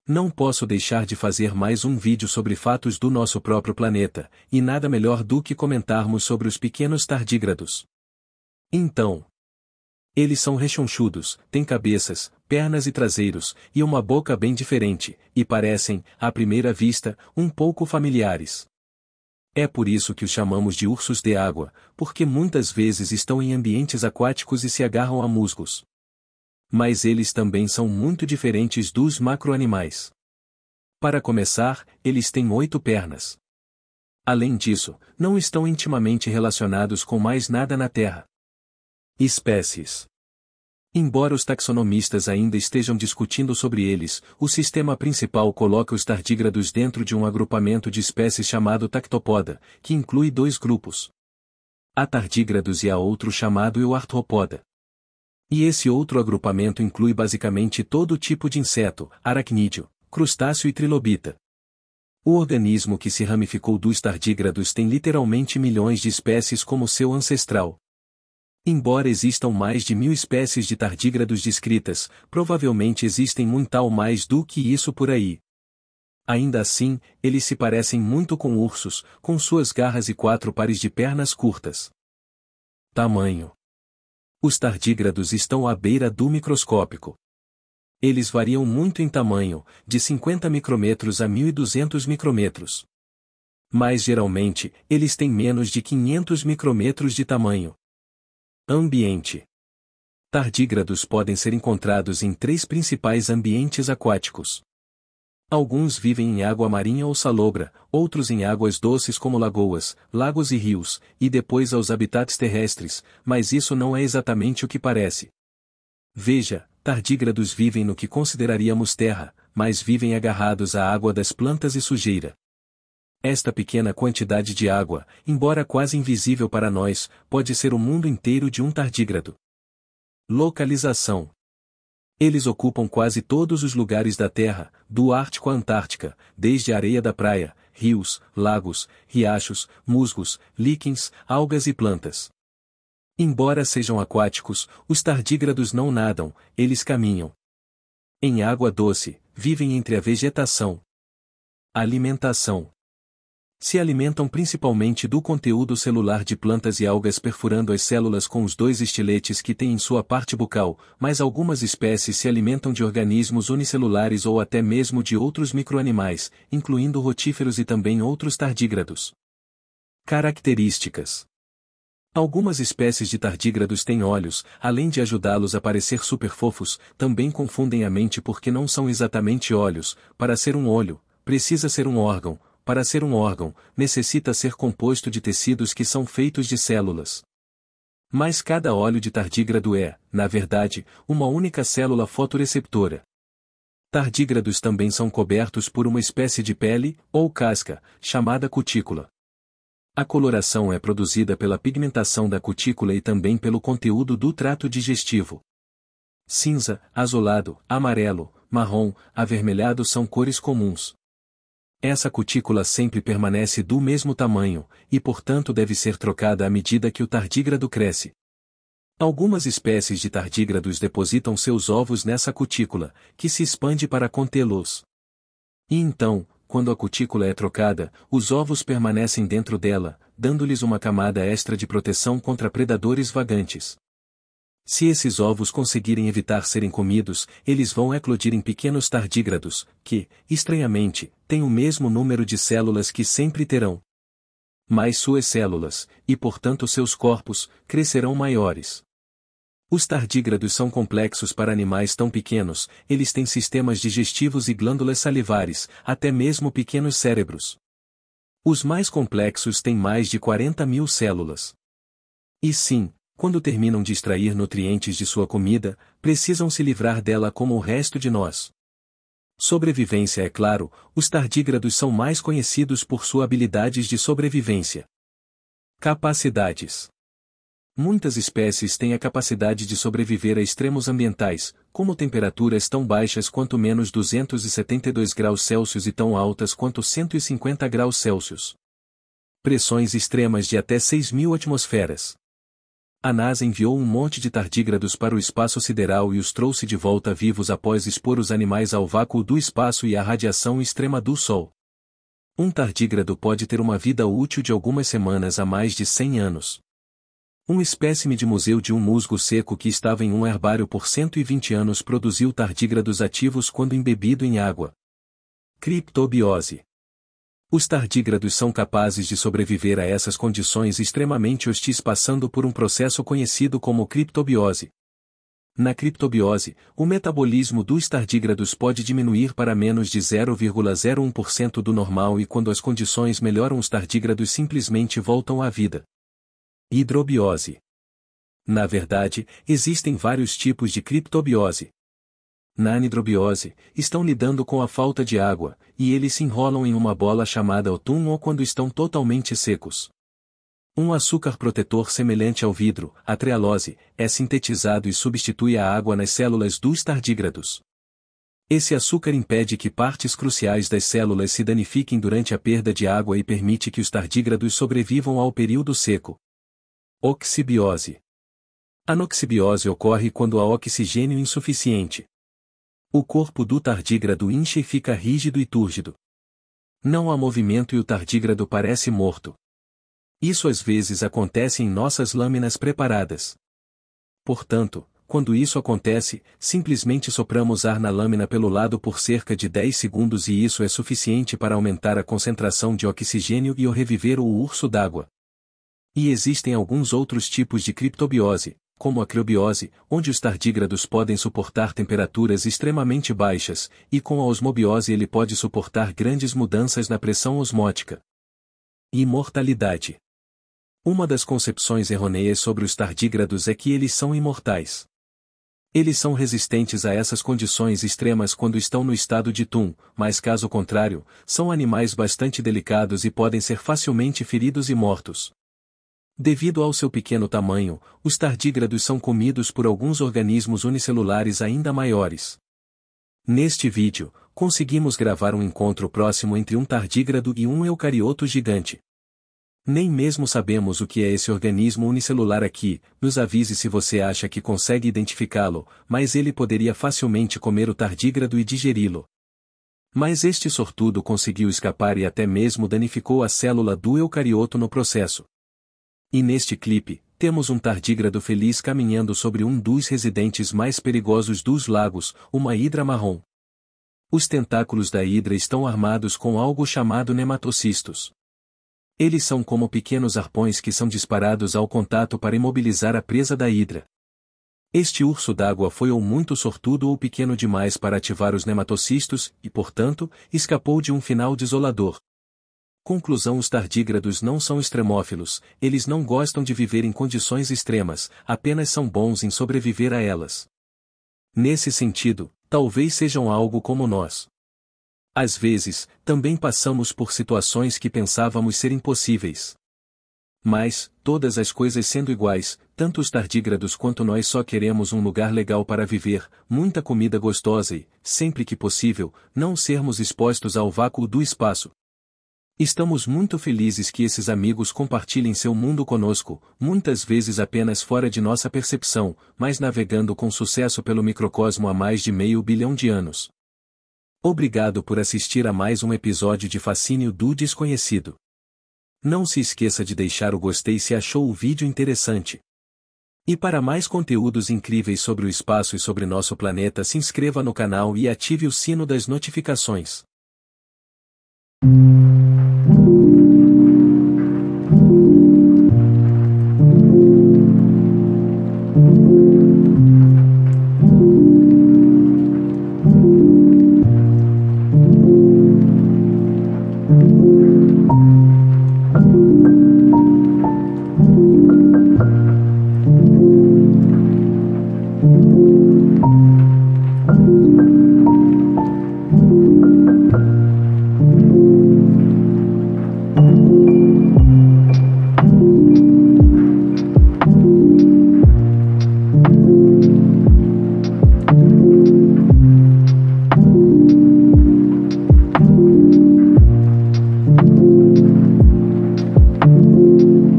Não posso deixar de fazer mais um vídeo sobre fatos do nosso próprio planeta, e nada melhor do que comentarmos sobre os pequenos tardígrados. Então, eles são rechonchudos, têm cabeças, pernas e traseiros, e uma boca bem diferente, e parecem, à primeira vista, um pouco familiares. É por isso que os chamamos de ursos de água, porque muitas vezes estão em ambientes aquáticos e se agarram a musgos. Mas eles também são muito diferentes dos macroanimais. Para começar, eles têm 8 pernas. Além disso, não estão intimamente relacionados com mais nada na Terra. Espécies. Embora os taxonomistas ainda estejam discutindo sobre eles, o sistema principal coloca os tardígrados dentro de um agrupamento de espécies chamado Tactopoda, que inclui 2 grupos. Há tardígrados e há outro chamado Euarthropoda. E esse outro agrupamento inclui basicamente todo tipo de inseto, aracnídeo, crustáceo e trilobita. O organismo que se ramificou dos tardígrados tem literalmente milhões de espécies como seu ancestral. Embora existam mais de 1000 espécies de tardígrados descritas, provavelmente existem muito mais do que isso por aí. Ainda assim, eles se parecem muito com ursos, com suas garras e 4 pares de pernas curtas. Tamanho. Os tardígrados estão à beira do microscópico. Eles variam muito em tamanho, de 50 micrômetros a 1200 micrômetros. Mas geralmente, eles têm menos de 500 micrômetros de tamanho. Ambiente. Tardígrados podem ser encontrados em 3 principais ambientes aquáticos. Alguns vivem em água marinha ou salobra, outros em águas doces como lagoas, lagos e rios, e depois aos habitats terrestres, mas isso não é exatamente o que parece. Veja, tardígrados vivem no que consideraríamos terra, mas vivem agarrados à água das plantas e sujeira. Esta pequena quantidade de água, embora quase invisível para nós, pode ser o mundo inteiro de um tardígrado. Localização. Eles ocupam quase todos os lugares da Terra, do Ártico à Antártica, desde a areia da praia, rios, lagos, riachos, musgos, líquens, algas e plantas. Embora sejam aquáticos, os tardígrados não nadam, eles caminham. Em água doce, vivem entre a vegetação. Alimentação. Se alimentam principalmente do conteúdo celular de plantas e algas perfurando as células com os 2 estiletes que têm em sua parte bucal, mas algumas espécies se alimentam de organismos unicelulares ou até mesmo de outros microanimais, incluindo rotíferos e também outros tardígrados. Características. Algumas espécies de tardígrados têm olhos, além de ajudá-los a parecer super fofos, também confundem a mente porque não são exatamente olhos. Para ser um olho, precisa ser um órgão. Para ser um órgão, necessita ser composto de tecidos que são feitos de células. Mas cada olho de tardígrado é, na verdade, uma única célula fotoreceptora. Tardígrados também são cobertos por uma espécie de pele, ou casca, chamada cutícula. A coloração é produzida pela pigmentação da cutícula e também pelo conteúdo do trato digestivo. Cinza, azulado, amarelo, marrom, avermelhado são cores comuns. Essa cutícula sempre permanece do mesmo tamanho, e portanto deve ser trocada à medida que o tardígrado cresce. Algumas espécies de tardígrados depositam seus ovos nessa cutícula, que se expande para contê-los. E então, quando a cutícula é trocada, os ovos permanecem dentro dela, dando-lhes uma camada extra de proteção contra predadores vagantes. Se esses ovos conseguirem evitar serem comidos, eles vão eclodir em pequenos tardígrados, que, estranhamente, têm o mesmo número de células que sempre terão. Mas suas células, e portanto seus corpos, crescerão maiores. Os tardígrados são complexos para animais tão pequenos, eles têm sistemas digestivos e glândulas salivares, até mesmo pequenos cérebros. Os mais complexos têm mais de 40.000 células. E sim, quando terminam de extrair nutrientes de sua comida, precisam se livrar dela como o resto de nós. Sobrevivência. É claro, os tardígrados são mais conhecidos por suas habilidades de sobrevivência. Capacidades. Muitas espécies têm a capacidade de sobreviver a extremos ambientais, como temperaturas tão baixas quanto menos 272 graus Celsius e tão altas quanto 150 graus Celsius. Pressões extremas de até 6.000 atmosferas. A NASA enviou um monte de tardígrados para o espaço sideral e os trouxe de volta vivos após expor os animais ao vácuo do espaço e à radiação extrema do Sol. Um tardígrado pode ter uma vida útil de algumas semanas a mais de 100 anos. Um espécime de museu de um musgo seco que estava em um herbário por 120 anos produziu tardígrados ativos quando embebido em água. Criptobiose. Os tardígrados são capazes de sobreviver a essas condições extremamente hostis passando por um processo conhecido como criptobiose. Na criptobiose, o metabolismo dos tardígrados pode diminuir para menos de 0,01% do normal e quando as condições melhoram os tardígrados simplesmente voltam à vida. Hidrobiose. Na verdade, existem vários tipos de criptobiose. Na anidrobiose, estão lidando com a falta de água, e eles se enrolam em uma bola chamada otum ou quando estão totalmente secos. Um açúcar protetor semelhante ao vidro, a trealose, é sintetizado e substitui a água nas células dos tardígrados. Esse açúcar impede que partes cruciais das células se danifiquem durante a perda de água e permite que os tardígrados sobrevivam ao período seco. Oxibiose. A noxibiose ocorre quando há oxigênio insuficiente. O corpo do tardígrado incha e fica rígido e túrgido. Não há movimento e o tardígrado parece morto. Isso às vezes acontece em nossas lâminas preparadas. Portanto, quando isso acontece, simplesmente sopramos ar na lâmina pelo lado por cerca de 10 segundos e isso é suficiente para aumentar a concentração de oxigênio e o reviver o urso d'água. E existem alguns outros tipos de criptobiose, como a criobiose, onde os tardígrados podem suportar temperaturas extremamente baixas, e com a osmobiose ele pode suportar grandes mudanças na pressão osmótica. Imortalidade. Uma das concepções errôneas sobre os tardígrados é que eles são imortais. Eles são resistentes a essas condições extremas quando estão no estado de TUM, mas caso contrário, são animais bastante delicados e podem ser facilmente feridos e mortos. Devido ao seu pequeno tamanho, os tardígrados são comidos por alguns organismos unicelulares ainda maiores. Neste vídeo, conseguimos gravar um encontro próximo entre um tardígrado e um eucarioto gigante. Nem mesmo sabemos o que é esse organismo unicelular aqui, nos avise se você acha que consegue identificá-lo, mas ele poderia facilmente comer o tardígrado e digeri-lo. Mas este sortudo conseguiu escapar e até mesmo danificou a célula do eucarioto no processo. E neste clipe, temos um tardígrado feliz caminhando sobre um dos residentes mais perigosos dos lagos, uma hidra marrom. Os tentáculos da hidra estão armados com algo chamado nematocistos. Eles são como pequenos arpões que são disparados ao contato para imobilizar a presa da hidra. Este urso d'água foi ou muito sortudo ou pequeno demais para ativar os nematocistos e, portanto, escapou de um final desolador. Conclusão: os tardígrados não são extremófilos, eles não gostam de viver em condições extremas, apenas são bons em sobreviver a elas. Nesse sentido, talvez sejam algo como nós. Às vezes, também passamos por situações que pensávamos ser impossíveis. Mas, todas as coisas sendo iguais, tanto os tardígrados quanto nós só queremos um lugar legal para viver, muita comida gostosa e, sempre que possível, não sermos expostos ao vácuo do espaço. Estamos muito felizes que esses amigos compartilhem seu mundo conosco, muitas vezes apenas fora de nossa percepção, mas navegando com sucesso pelo microcosmo há mais de 500 bilhão de anos. Obrigado por assistir a mais um episódio de Fascínio do Desconhecido. Não se esqueça de deixar o gostei se achou o vídeo interessante. E para mais conteúdos incríveis sobre o espaço e sobre nosso planeta, se inscreva no canal e ative o sino das notificações.